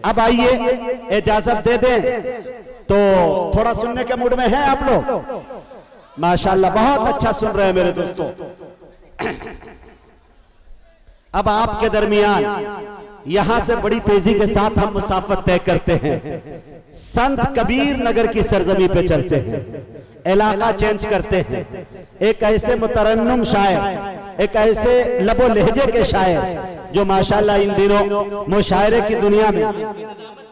अब आइए इजाजत दे दें तो थोड़ा सुनने के मूड में हैं आप लोग? माशाल्लाह बहुत अच्छा सुन रहे हैं मेरे दोस्तों। अब आपके दरमियान यहां से बड़ी तेजी के साथ हम मुसाफत तय करते हैं, संत कबीर नगर की सरजमी पे चलते हैं, इलाका चेंज करते हैं। एक ऐसे मुतरन्नुम शायर, एक ऐसे लबो लहजे के शायर जो माशाल्लाह इन दिनों मुशायरे की दुनिया में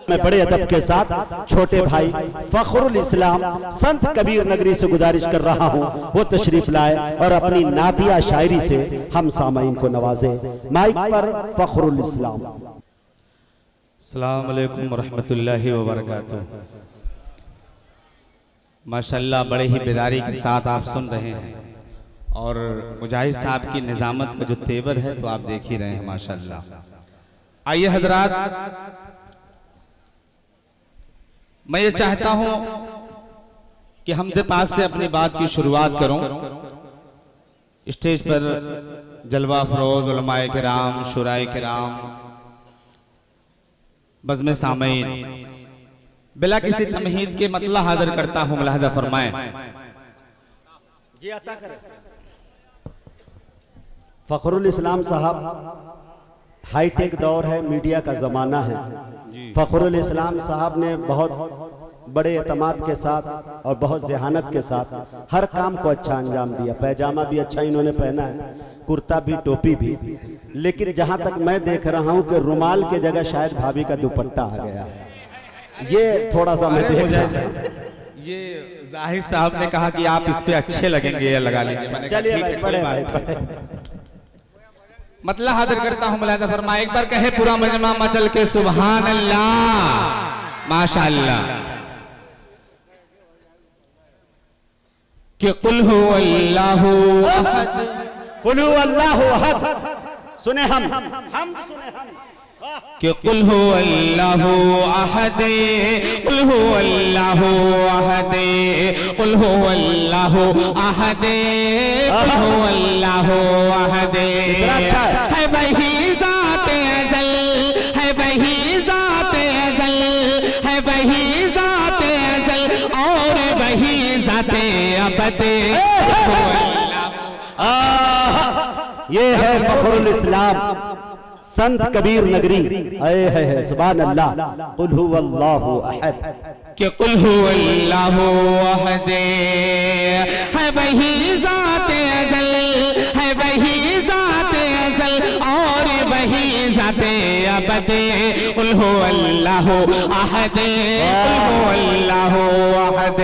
मैं बड़े अदब के साथ छोटे भाई फखरुल इस्लाम संत कबीर नगरी से गुजारिश कर रहा हूं वो तशरीफ लाए और अपनी नातिया शायरी से हम सामाइन को नवाजे। माइक पर फखरुल इस्लाम। अस्सलाम वालेकुम वरहमतुल्लाहि वबरकातुहू। माशाल्लाह बड़े ही बेदारी के साथ आप सुन रहे हैं और मुजाहिद साहब की निजामत का जो तेवर है तो आप देख ही रहे हैं माशाल्लाह। आइए हजरात, मैं ये चाहता हूं कि हमदे पाक से अपनी बात की शुरुआत करूं। स्टेज पर जलवा फरोज उलमाए किराम, शुराए किराम, बज़्म सामईन, बिला किसी तमहीद के मतला हाजिर करता हूं, मुलाहजा फरमाएं। जी अता करें। फखरुल इस्लाम साहब, हाईटेक दौर है, मीडिया का जमाना है। फखरुल इस्लाम साहब ने बहुत बड़े एतमाद के साथ और बहुत जहानत के साथ हर काम को अच्छा अंजाम दिया। पैजामा भी अच्छा इन्होंने पहना है, कुर्ता भी, टोपी भी, लेकिन जहां तक मैं देख रहा हूं कि रुमाल के जगह शायद भाभी का दुपट्टा आ गया। ये थोड़ा सा मैं देख रहा हूं। ये जाहिद साहब ने कहा कि आप इस पे अच्छे लगेंगे, लगा लीजिए। चलिए भाई, बड़े भाई, मतलब हाजिर करता हूं, मुलाहिजा फरमाए। एक बार कहे पूरा मजमा मचल के सुभान अल्लाह, माशाअल्लाह। कि कुल हु अल्लाहु अहद, कुल हु अल्लाहु अहद। सुने हम सुने हम कि कुल हु अल्लाहु अहद, कुल हु अल्लाहु अहद, कुल हु अल्लाहु अहद, कुल हु अल्लाहु अहद। है वही ज़ात अज़ल, है वही ज़ात अज़ल, है वही ज़ात अज़ल और वही ज़ात अबद। ये है फखरुल इस्लाम संत कबीर नगरी। आए है सुभान अल्लाह। कुल हु अल्लाहु अहद, कि कुल हु अल्लाहु अहद, है वही ज़ात अज़ल, है वही ज़ात अज़ल और वही ज़ात अबद। कुल हु अल्लाहु अहद, कुल हु अल्लाहु अहद।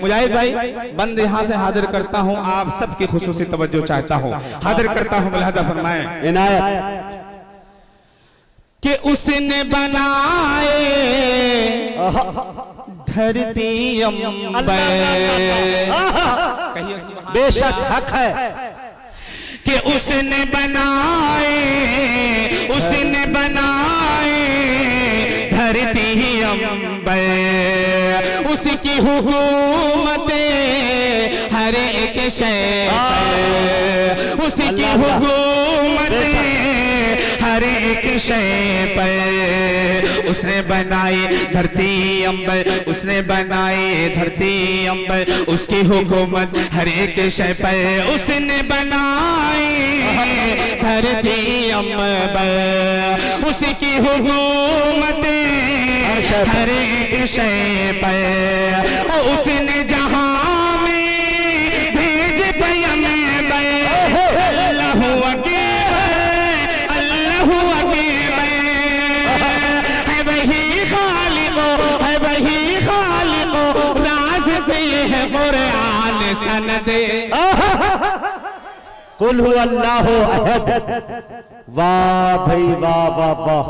मुजाहिद भाई, बंद यहां से हाजिर करता हूं, आप सबकी खुसूसी तवज्जो चाहता हूं, हाजिर करता हूं, मुलाहिजा फरमाएं। इनायत कि उसने बनाए धरती अंबर, कहिए सुभान, बेशक हक है कि उसने बनाए, उसने बनाए धरती अंबर, उसकी हुकूमत हर एक शय पर, उसकी हुकूमत हर एक शय पर। उसने बनाई धरती अंबर, उसने बनाई धरती अंबर, उसकी हुकूमत हर एक शय पर। उसने बनाई धरती अंबर, उसकी हुकूमत हर एक शय पर। उसने जहां में भेज पैगंबर, अल्लाहु अकबर, अल्लाहु अकबर। है वही खालिको, है वही खालिको, राज़ पे है कुरान सनद। कुल हु अल्लाहु अहद। वाह भाई वाह वाह वाह,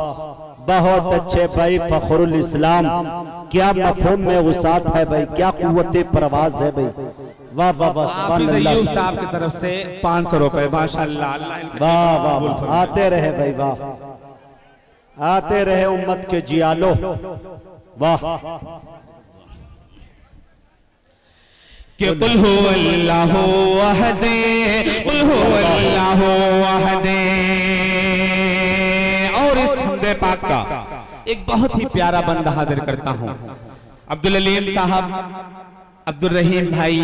बहुत अच्छे भाई फखरुल इस्लाम। क्या मफहूम में वसात है भाई, क्या कुव्वते परवाज है भाई। वाह वाह वाह, सुभान अल्लाह। साहब की तरफ से 500 रुपए, माशाअल्लाह। वाह वाह वाह, आते रहे भाई, वाह आते रहे उम्मत के जियालो, वाह। कि कुल हु अल्लाहु अहद, कुल हु अल्लाहु अहद। और इस रुतबे पाक का एक बहुत ही प्यारा बंदा हाजिर करता हूँ। अब्दुल अलीम साहब, अब्दुल रहीम भाई,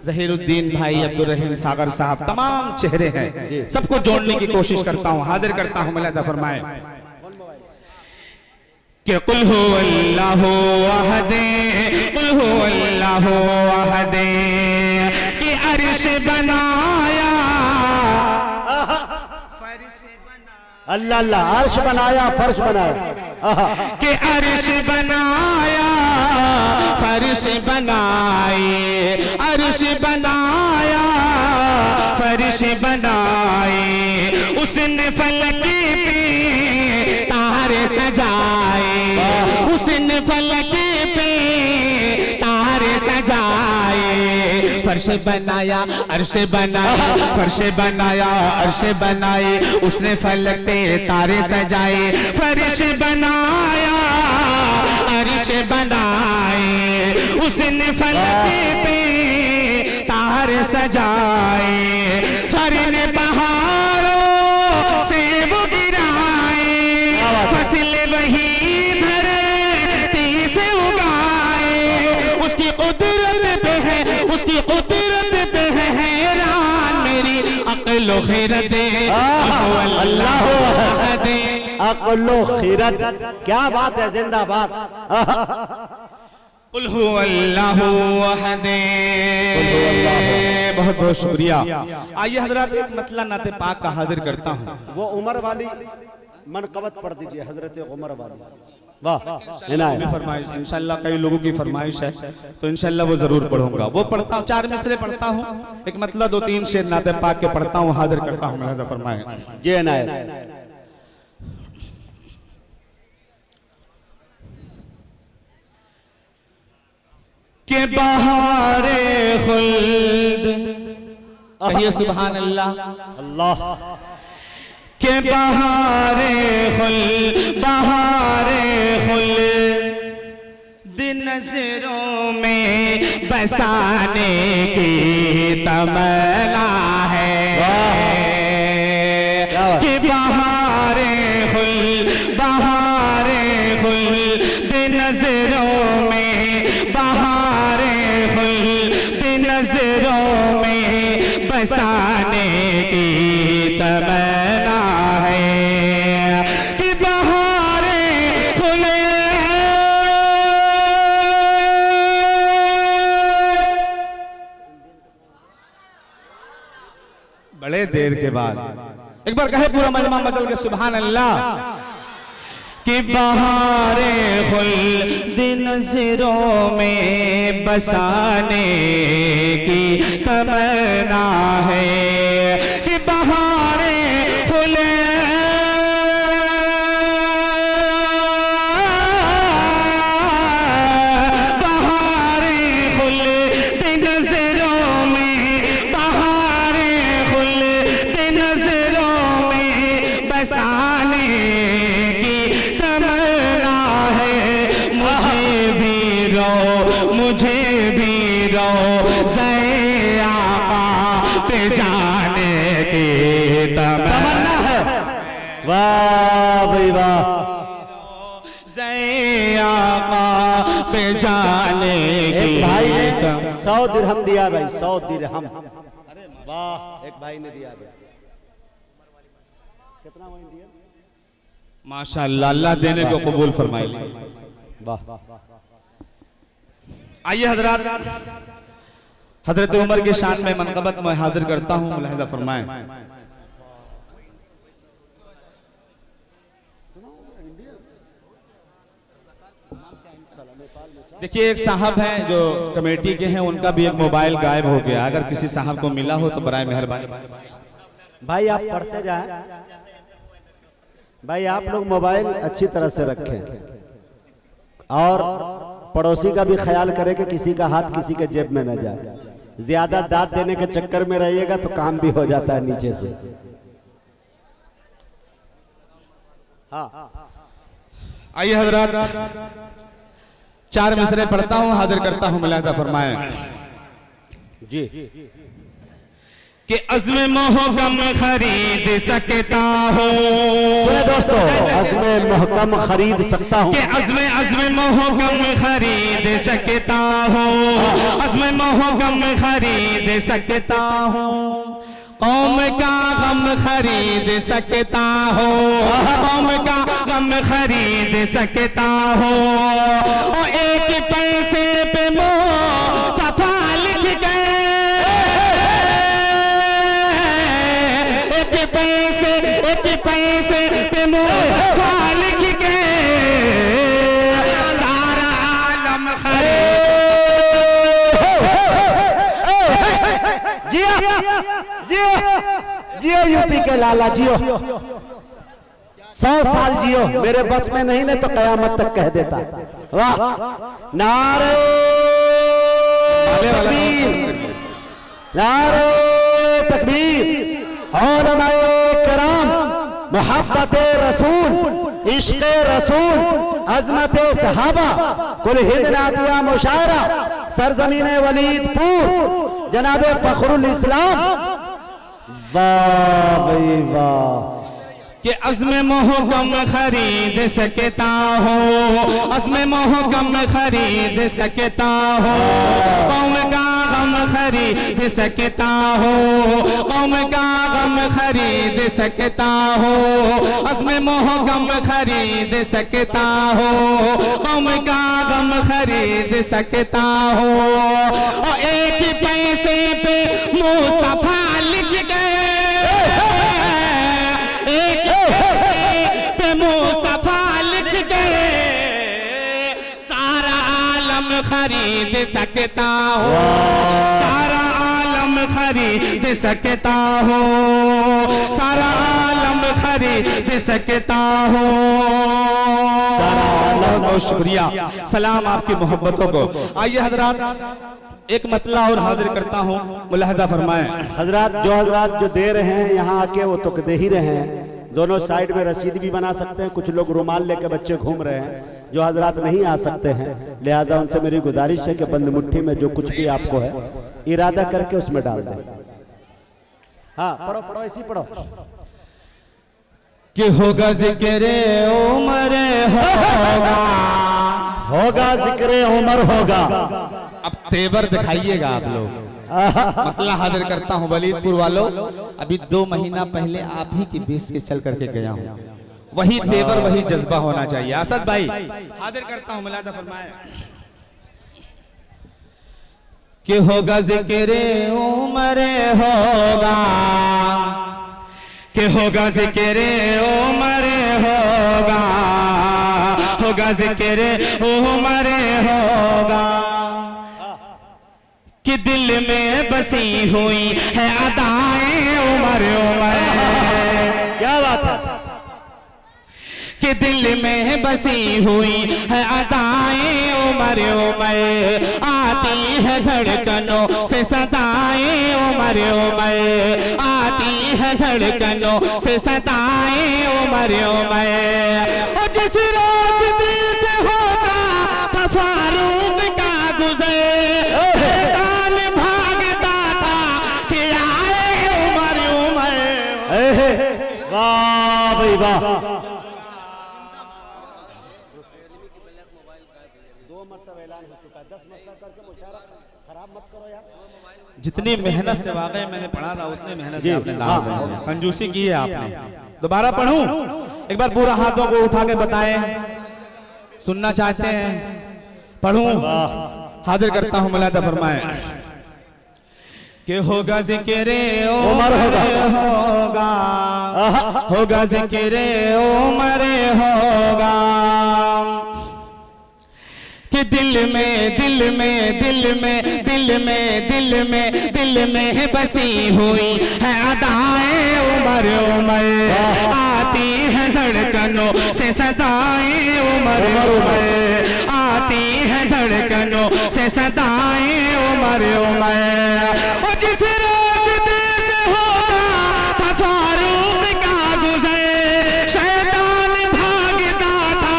जहीरुद्दीन भाई, अब्दुल रहीम सागर साहब, तमाम चेहरे हैं, सबको जोड़ने की कोशिश करता हूँ, हाजिर करता हूँ। मिलादा फरमाए कि कुल हु अल्लाहु अहदे, कुल हु अल्लाहु अहदे, कि अर्श बनाया, अल्लाह अल्लाह, अर्श बनाया फर्श बनाया, कि अर्श बनाया फर्श बनाए, अर्श बनाया फर्श बनाए, उसने फलक पे तारे सजाए, उसने फलक पे तारे सजाए, फर्श बनाया अर्श बनाया, फर्श बनाया अर्श बनाए, उसने फलक पे तारे सजाए, फर्श बनाया अर्श बनाए, उसने फलक पे तारे सजाए, झरने पहाड़ों से वो गिराए, फसल वही धरती से उगाए, उसकी कुदरत पे है, उसकी कुदरत पे है हैरान मेरी अक्ल खैरत, अल्लाह दे अक्लो खीरत। क्या बात है, जिंदाबाद। कुल हु अल्लाहु अहदे। बहुत बहुत शुक्रिया। आइए हजरत एक मतला नाते पाक का हाजिर करता हूँ। वो उमर वाली मनकबत पढ़ दीजिए, हजरत उमर वाली। वाह, इनायत। फरमाइश इंशाल्लाह, कई लोगों की फरमाइश है तो इंशाल्लाह वो जरूर पढ़ूंगा। वो पढ़ता हूँ, 4 मिसरे पढ़ता हूँ, एक मतलब 2-3 शेर नाते पाक के पढ़ता हूँ, हाजिर करता हूँ। मिलादा फरमाए जी इनायत। के बहारे खुल्द, कहिए सुभान अल्लाह। अल्लाह के बहारे खुल्द, बहारे खुल्द नजरों में बसाने की तमन्ना है, कि बहारे खुल्द, बहारे खुल्द नजरों में, बहारे खुल्द नजरों में बसाने की तमन्ना है, कि बहारे खुले बड़े देर के बाद एक बार कहे पूरा मजमा मचल के सुभान अल्लाह। कि बहारे खुल्द नज़रों में बसाने की तमन्ना है, कि बहारे खुले बहारे खुल्द नज़रों में, बहारे खुल्द नज़रों में बसाने मुझे भी रो ज़े-आक़ा पे जाने की तमन्ना है। वाह भाई वाह। ज़े-आक़ा पे जाने की। एक भाई ने 100 दिरहम दिया भाई, 100 दिरहम। वाह, एक भाई ने दिया भाई। कितना वही दिया? माशाअल्लाह, अल्लाह देने को कबूल फरमाए। वाह। आइए हजरत, हजरत उमर की शान में मनकबत मैं हाजिर करता हूँ। मुलाहिजा फरमाएं। देखिए एक साहब हैं जो कमेटी के हैं, उनका भी एक मोबाइल गायब हो गया। अगर किसी साहब को मिला हो तो बराए मेहरबानी भाई आप पढ़ते जाएं। भाई आप लोग मोबाइल अच्छी तरह से रखें और पड़ोसी का भी ख्याल करें कि किसी का हाथ किसी के जेब में न जाए। ज्यादा दाद देने के चक्कर में रहिएगा तो काम भी हो जाता है नीचे से। हाँ, आइए हजरत 4 मिसरे पढ़ता हूँ, हाजिर करता हूँ। मुलाहिजा फरमाएं जी। कि अज़्म मोहकम खरीद सकता हो। सुने दोस्तों, अज़्म मोहकम खरीद सकता हूँ, कि अज़्म मोहकम खरीद सकता हूँ, अज़्म मोहकम खरीद सकता हूँ, कौम का गम खरीद सकता हूँ, कौम का गम खरीद सकता हूँ। और एक पैसे पे मुस्तफा लिख गए, एक पैसे पे मुस्तफा लिख गए, सारा आलम जियो जियो जियो यूपी के लाला जियो, 100 साल जियो, मेरे बस में नहीं ने तो कयामत तक कह देता। वाह, नारे तकबीर, नारे तकबीर। उलमाए किराम, मोहब्बत रसूल, इश्क़ रसूल, अज़मत सहाबा, कुल हिंद नादिया मुशायरा, सरजमीन वलीदपुर, जनाब फखरुल इस्लाम। वाह भाई वाह, कि अज़्म मोहकम खरीद सकता हूँ, अज़्म मोहकम खरीद सकता हूँ, कौम का गम खरीद सकता हूँ, कौम का गम खरीद सकता हूँ, अज़्म मोहकम खरीद सकता हूँ, कौम का गम खरीद सकता हूँ। और एक पैसे पे मुस्तफा लिख गए, एक पे मुस्तफा लिख गए, सारा आलम खरीद सकता हूँ, सारा आलम खरीद सकता हूँ, सारा आलम खरीद सकता हूँ। बहुत शुक्रिया, सलाम आपकी मोहब्बतों को। आइए हजरात, एक मतला और हाजिर करता हूँ, मुलाहजा फरमाएं। हजरात जो दे रहे हैं यहाँ आके वो तो दे ही रहे हैं, दोनों साइड में रसीद भी बना सकते हैं। कुछ लोग रुमाल लेकर बच्चे घूम रहे हैं, जो हजरात नहीं आ सकते हैं, लिहाजा उनसे मेरी गुजारिश है कि बंद मुट्ठी में जो कुछ भी आपको है इरादा करके उसमें डाल दें। हाँ पढ़ो पढ़ो, ऐसी पढ़ो। कि होगा जिक्रे उमर होगा जिक्रे उमर होगा। अब तेवर दिखाइएगा आप लोग। मतला हाजिर करता हूँ वलीदपुर वालों, अभी 2 महीना पहले आप ही की बेस के चल करके गया हूँ, वही तेवर वही जज्बा होना चाहिए। असद भाई हाजिर करता हूँ, मुलादा फरमाए। कि होगा जिक्रे उमर होगा, कि होगा जिक्रे उमर होगा, होगा जिक्रे उमर होगा, कि दिल में बसी हुई है अदाएं उमर उमर। क्या बात है, कि दिल में बसी हुई है अदाएं उमर उमर, आती है धड़कनों से सदाएं उमर उमर, आती है धड़कनों से सदाएं उमर उमर। और जिस रास्ते से होता था फारूक का गुजर, शैतान भागता था कि आए उमर उमर। वाह भाई वाह। जितनी मेहनत से वाकई मैंने पढ़ा था, उतनी मेहनत से आपने लाभ नहीं लिया, कंजूसी की है आपने। दोबारा पढ़ूं, एक बार पूरा हाथों को उठा के बताएं, सुनना चाहते हैं? पढ़ूं, हाजिर करता हूं, मुलादा फरमाएं। कि होगा जिक्रे उमर होगा, होगा जिक्रे उमर होगा, कि दिल में दिल में दिल में दिल में दिल में दिल में बसी हुई है अदाएं उमर उमर, आती है धड़कनों से सदाएं उमर उमर, आती है धड़कनों से सदाएं उमर उमर। और जिस रास्ते से होता था फारूक का गुजर, शैतान भागता था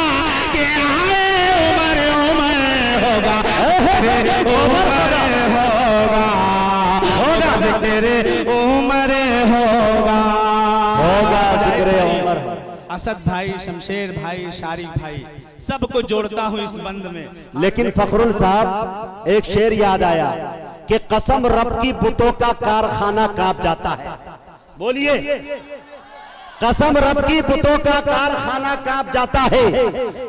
कि आए उमर उमर होगा, उमर होगा, होगा जिक्र उमर होगा, होगा जिक्र उमर। असद भाई, शमशेर भाई, शारिक भाई, सबको जोड़ता हूँ इस बंद में। लेकिन फखरुल साहब एक शेर याद आया कि कसम रब की बुतों का कारखाना कांप जाता है। बोलिए, कसम रब की बुतों का कारखाना कांप जाता है,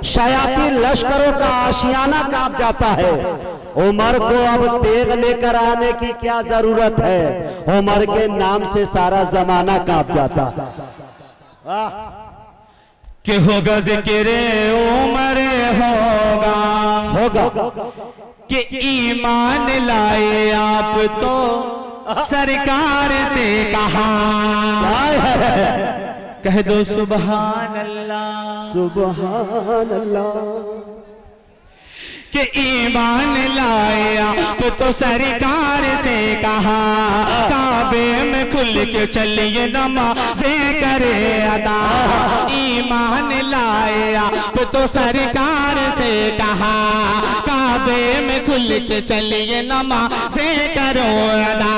शयातीन लश्करों का आशियाना कांप जाता है। उमर को अब तेग लेकर आने की क्या जरूरत है, उमर के नाम से सारा जमाना कांप जाता। कि होगा ज़िक्र उमर होगा, होगा कि ईमान लाए आप तो सरकार से कहा, कह दो सुभान अल्लाह, सुभान अल्लाह। कि ईमान लाए आप तो सरकार से कहा, काबे में खुल के चलिए नमाज़े करे अदा। ईमान लाए आप तो सरकार से कहा, काबे में खुल के चलिए नमाज़े करो अदा।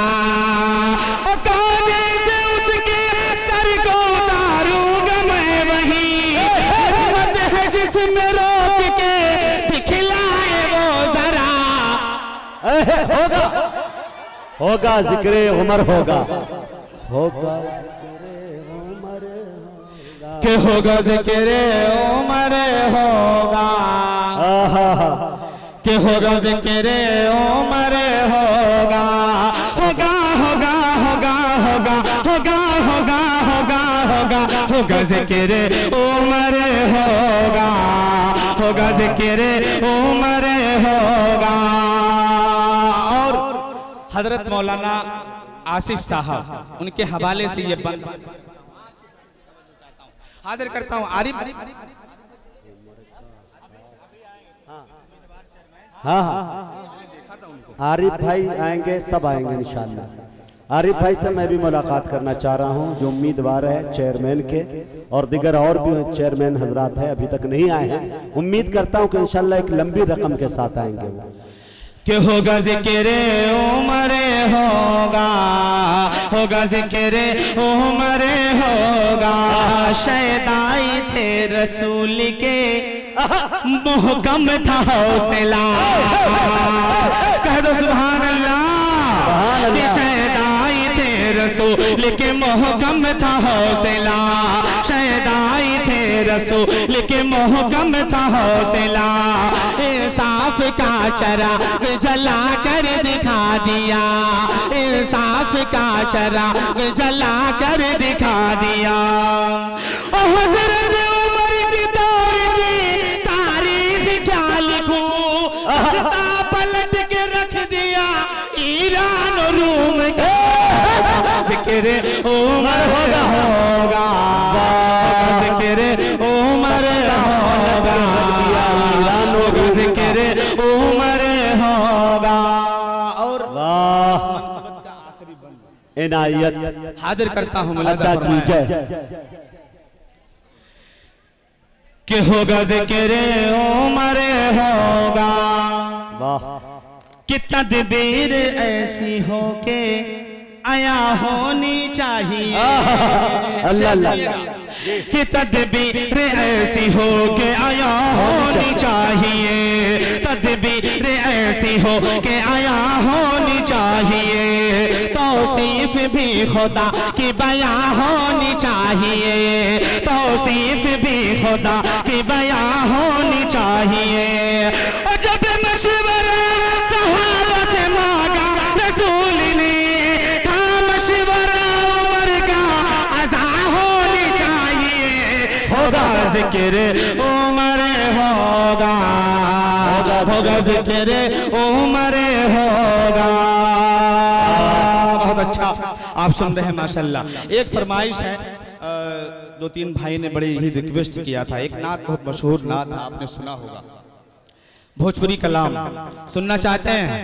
काबे से उसके सर को उतारूंगा मैं, वही हिम्मत है जिसमें रोक के होगा जिक्र उमर होगा, होगा उमर होगा, कि होगा जिक्र उमर होगा, कि होगा जिक्र उमर होगा, होगा होगा होगा होगा होगा होगा होगा होगा होगा जिक्र उमर होगा, होगा जिक्र उमर होगा। हजरत मौलाना आसिफ साहब, उनके हवाले से ये बंद हाजिर करता हूँ। आरिफ, हाँ हाँ आरिफ भाई आएंगे, सब आएंगे इंशाअल्लाह। आरिफ भाई से मैं भी मुलाकात करना चाह रहा हूँ, जो उम्मीदवार है चेयरमैन के, और दिगर और भी चेयरमैन हजरात है, अभी तक नहीं आए हैं। उम्मीद करता हूँ कि इंशाअल्लाह एक लंबी रकम के साथ आएंगे वो। कि होगा ज़िक्र उमर होगा, होगा ज़िक्र उमर होगा। शैदाई थे रसूल के मुहकम था हौसला, कह दो सुभान अल्लाह। कि शैदाई थे रसूल के मुहकम था हौसला, शैदाई थे रसूल के मुहकम था हौसला। इंसाफ का चराग जला कर दिखा दिया, इंसाफ का चराग जला कर दिखा दिया। हज़रत उमर की दौर की तारीख क्या लिखूं, पलट के रख दिया ईरान रूम का। ज़िक्र उमर होगा, ज़िक्र उमर होगा, ज़िक्र उमर होगा। और इनायत हाजिर करता हूँ अदा कीजिए। कि होगा ज़िक्र उमर होगा, कि तदबीर ऐसी हो के आया होनी चाहिए। अल्लाह अल्लाह। कि तदबीर ऐसी हो के आया होनी चाहिए, तदबीर ऐसी हो के आया होनी चाहिए। तौसीफ भी खुदा की बयां होनी चाहिए, तौसीफ भी खुदा की बयां होनी चाहिए। और जब मशवरा सहाबा से मांगा रसूल ने, था मशवरा उमर का अज़ा होनी चाहिए। होगा ज़िक्र उमर होगा, होगा ज़िक्र उमर होगा। बहुत अच्छा आप सुन रहे हैं माशाल्लाह। एक फरमाइश है, दो तीन भाई ने बड़ी ही रिक्वेस्ट किया था। एक नात बहुत मशहूर नात है, आपने सुना होगा, भोजपुरी कलाम सुनना चाहते हैं?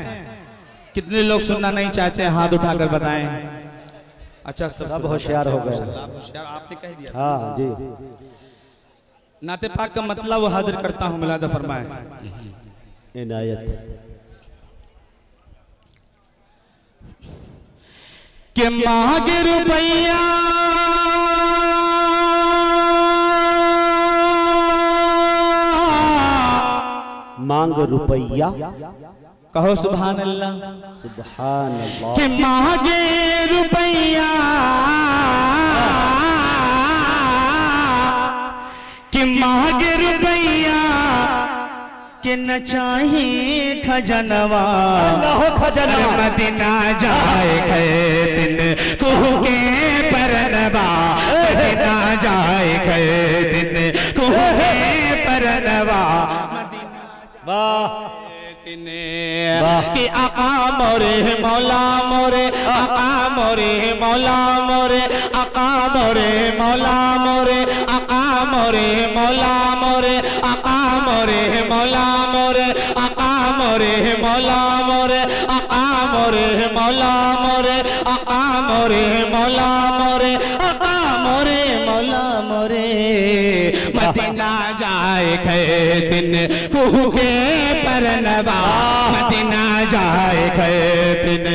कितने लोग सुनना नहीं चाहते हैं, हाथ उठाकर बताएं। अच्छा, सब होशियार हो गए। होशियार आपने कह दिया। हाँ जी। नाते पाक का मतलब वो हाजिर करता हूँ, मिलादा फरमाए। इनायत के मांगे रुपैया मांग रुपया। कहो सुभान अल्लाह। सुभान अल्लाह। कि मांगे रुपया, कि मांगे रुपया, कि न चाहे खजनवा। खजनवा मदीना जाए गए दिन कुह के परनवा, मदीना जाए गए दिन कुह के परनवा। वाह कि आका मोरे मौला मोरे, आका मोरे मौला मोरे, आका मोरे मौला मोरे, आका मोरे मौला मोरे, आका मोरे मौला मोरे, आका मोरे मौला मोरे, आका मोरे मौला मोरे, आका मोरे मौला मोरे, आका मोरे मौला मोरे। मदीना जाए गए दिन कुह के परनवा, मदीना जाए गए दिन।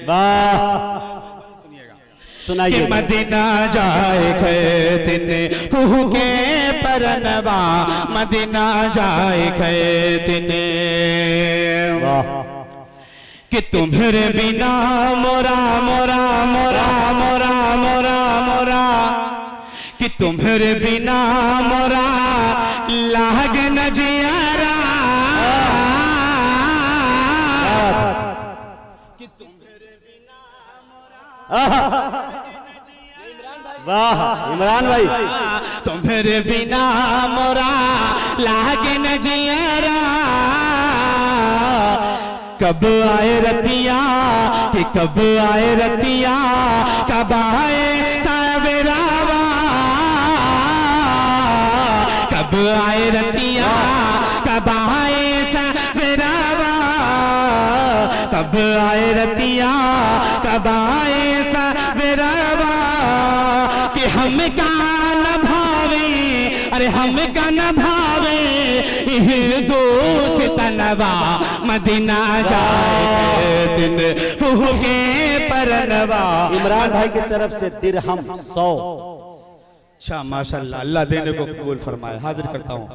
वाह सुनाइए। कि मदीना जाए गए दिन कुह के परनवा, मदीना जाए गए दिन। वाह। कि तुम्हारे बिना मोरा मोरा मोरा मोरा मोरा मोरा, कि तुम्हारे बिना मोरा लाग न जियारा। कि तुम्हारे बिना मोरा, वाह इमरान भाई। तुम्हारे बिना मोरा लाग न जियारा। कब आए रतिया, कि कब आए रतिया, कब आए सवेरावा। कब आए रतिया, कब आए सवेरावा। कब आए रतिया, कब आए सवेरावा। कि हम का न भावे, अरे हम का न भावे दोस्त तनवा। मदीना जाए दिन कुह के परनवा। इमरान भाई की तरफ से दिरहम 100। अच्छा माशाल्लाह, अल्लाह देने को कबूल फरमाए। हाजिर करता हूँ।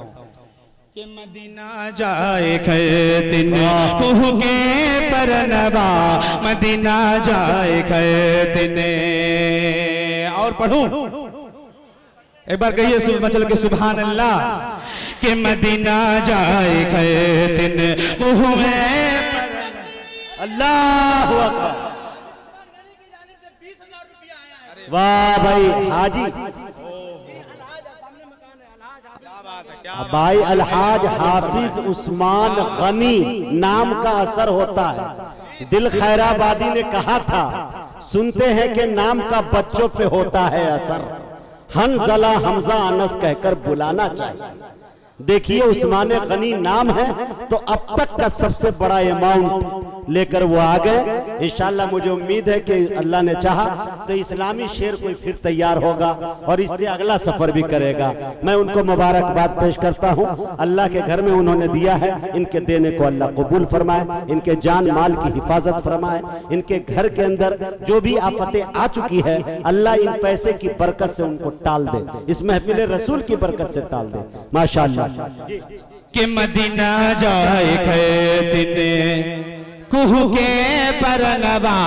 कि मदीना जाए गए दिन कुह के परनवा, मदीना जाए गए दिन। और पढ़ूं एक बार कहिए सुबह चल के सुभान अल्लाह। कि मदीना जाए गए दिन कुह में अल्लाहु अकबर। वाह भाई हाजी भाई अलहाज हाफिज उस्मान गनी नाम का असर होता है। दिल खैराबादी ने कहा था, सुनते हैं कि नाम का बच्चों पे होता है असर, हंजला हमजा अनस कहकर बुलाना चाहिए। देखिए उस्मान गनी नाम है तो अब तक का सबसे बड़ा अमाउंट लेकर वो आ गए। इंशाल्लाह मुझे उम्मीद है कि अल्लाह ने चाहा तो इस्लामी शेर कोई फिर तैयार होगा और इससे अगला सफर भी करेगा। मैं उनको मुबारकबाद पेश करता हूँ। अल्लाह के घर में उन्होंने दिया है, इनके देने को अल्लाह कबूल फरमाए, इनके जान माल की हिफाजत फरमाए। इनके घर के अंदर जो भी आफतें आ चुकी है अल्लाह इन पैसे की बरकत से उनको टाल दे, इस महफिल रसूल की बरकत से टाल दे माशाअल्लाह। कि मदीना जाए गए दिन कुह के परनवा,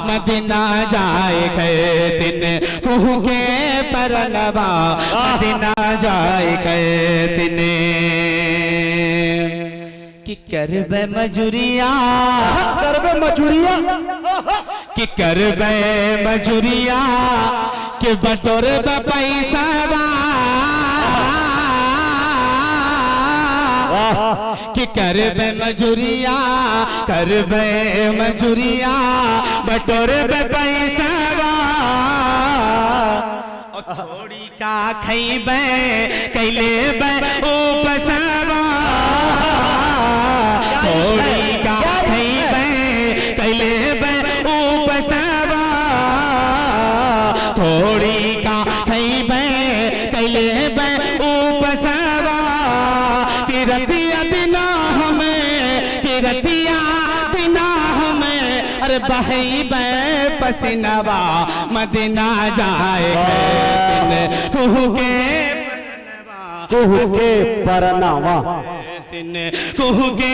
मदीना जाए गए दिन कुह के परनवा, मदीना जाए गए दिन। कि करबे मजूरिया, करबे मजूरिया, कि करबे मजूरिया, कि बटोर पैसा कि करबे मजूरिया, करबे मजूरिया, बटोरे पैसा थोड़ी का खैबे कैले उपसवा। थोड़ी का खैबे कैले उपसवा। थोड़ी का खैबे कैले उपसवा। रतिया दिना हमें, कि रतिया दिना हमें, अरे बहई बे पसीनावा। मदीना जाए कुह के कुह के परनावा। दिन कुह के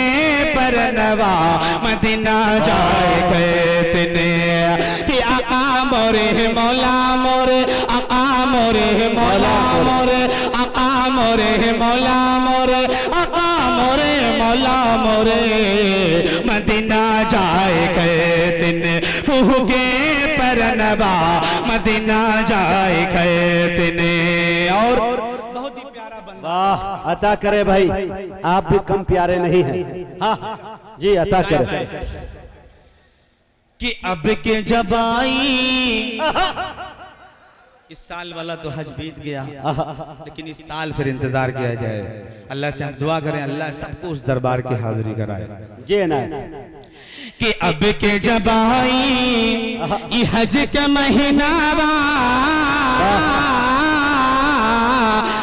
परनवा मदीना जाए कहते कि आका मोरे मौला मोरे आका मोरे मौला मोरे आका मोरे मौला मोरे आका मोरे मौला मोरे मदीना जाए कहते कुह के परनवा मदीना जाए कहते। और बहुत ही प्यारा बंदा, वाह अता करे भाई, आप भी कम प्यारे नहीं हैं। हाँ जी अता करे कि अब के जब आई, इस साल वाला तो हज बीत गया, लेकिन इस साल फिर इंतजार किया जाए। अल्लाह से हम दुआ करें अल्लाह सबको उस दरबार की हाजिरी कराए। जी ना कि अब के जब आई ये हज का महीना,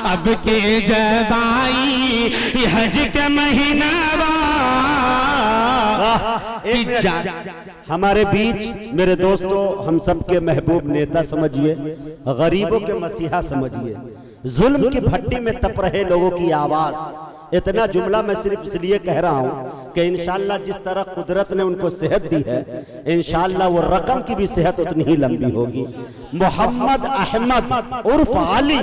अब के जब आई ये हज का महीना, हमारे बीच मेरे दोस्तों, हम सबके महबूब नेता समझिए, गरीबों के मसीहा समझिए, जुल्म की भट्टी में तप रहे लोगों की आवाज। इतना जुमला मैं सिर्फ इसलिए कह रहा हूं कि इंशाअल्लाह जिस तरह कुदरत ने उनको सेहत दी है, इंशाअल्लाह वो रकम की भी सेहत उतनी ही लंबी होगी। मोहम्मद अहमद उर्फ अली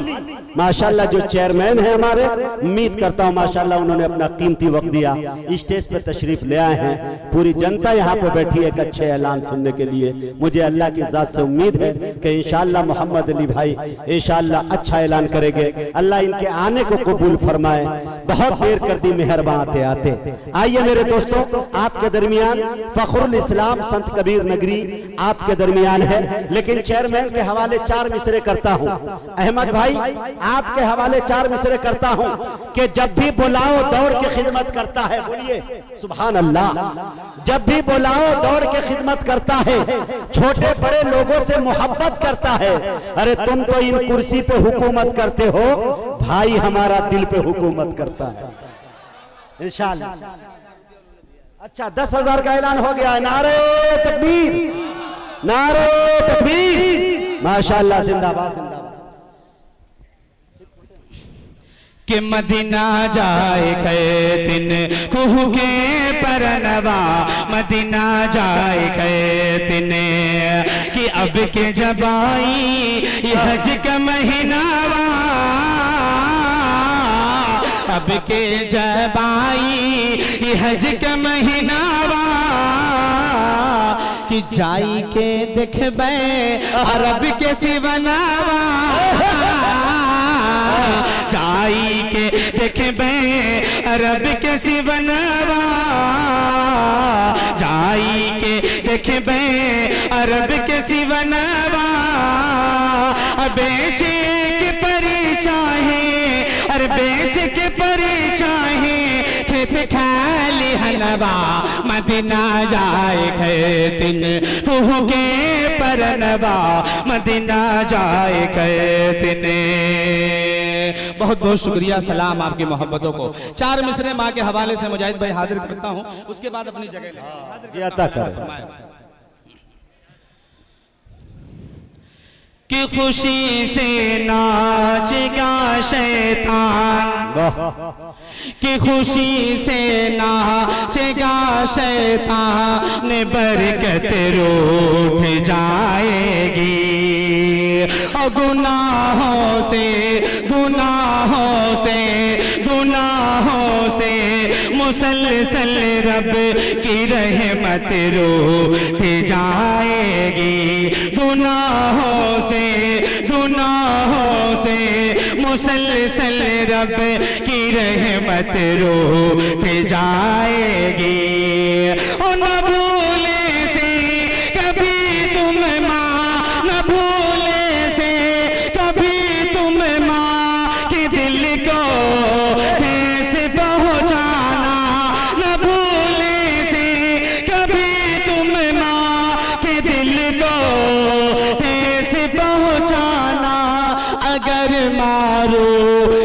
माशाअल्लाह जो चेयरमैन है हमारे, उम्मीद करता हूं माशाअल्लाह उन्होंने अपना कीमती वक्त दिया, स्टेज पे तशरीफ ले आए हैं। पूरी जनता यहाँ पे बैठी है एक अच्छे ऐलान सुनने के लिए। मुझे अल्लाह की जात से उम्मीद है कि इंशाअल्लाह मोहम्मद अली भाई इंशाअल्लाह अच्छा ऐलान करेंगे। अल्लाह इनके आने को कबूल फरमाए। बहुत देर कर दी मेहरबान आते आते। आइए मेरे दोस्तों, आपके दरमियान फखरुल इस्लाम संत कबीर नगरी आपके दरमियान है, लेकिन चेयरमैन के हवाले 4 मिसरे करता हूं। अहमद भाई आपके हवाले 4 मिसरे करता हूं कि जब भी बुलाओ दौड़ के खिदमत करता है। बोलिए सुभान अल्लाह। जब भी बुलाओ दौड़ के खिदमत करता है, छोटे बड़े लोगों से मोहब्बत करता है। अरे तुम तो इन कुर्सी पे हुकूमत करते हो, भाई हमारा दिल पे हुकूमत करता है इंशाअल्लाह। अच्छा 10,000 का ऐलान हो गया। नारे तकबीर, नारे तकबीर, माशाअल्लाह, जिंदाबाद जिंदाबाद। कि मदीना जाए दिन कुह के परनवा मदीना जाए दिन कि अब के जब आई हज का महीनावा, अब के जब आई हज का महीनावा कि जाई के देखबे अरब के सिवनावा, जाई के देखबे अरब के सिवनावा, जाई के देखबे अरब के सिवनावा। बेचे के परी चाहे अरे बेच के परी चाहे खेत खाली हनवा मदीना जाए दिन कुह के परनवा मदीना जाए दिन। बहुत बहुत शुक्रिया, सलाम आपकी मोहब्बतों को। 4 मिसरे माँ के हवाले से मुजाहिद भाई हाजिर करता हूँ, उसके बाद अपनी जगह कि खुशी से नाचेगा शैतान, कि खुशी से नाचेगा शैतान, बरकत रूठ जाएगी और गुनाहों से गुनाहों से गुनाहों से मुसलसल रब की रहमत रूठ जाएगी। गुनाहों से गुनाहों से मुसलसल रब की रहमत रूठ जाएगी। और न भूले से कभी तुम माँ, न भूले से कभी तुम माँ के दिल को ठेस पहुँचाना, न भूले से कभी तुम माँ के दिल को ठेस पहुँचाना। अगर मारो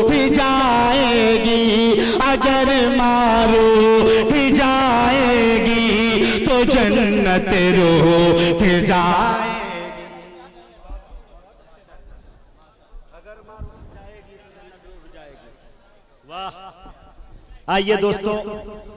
भी जाएगी, अगर मारो भी जाएगी तो जन्नत रूठ जाएगी। आइए दोस्तों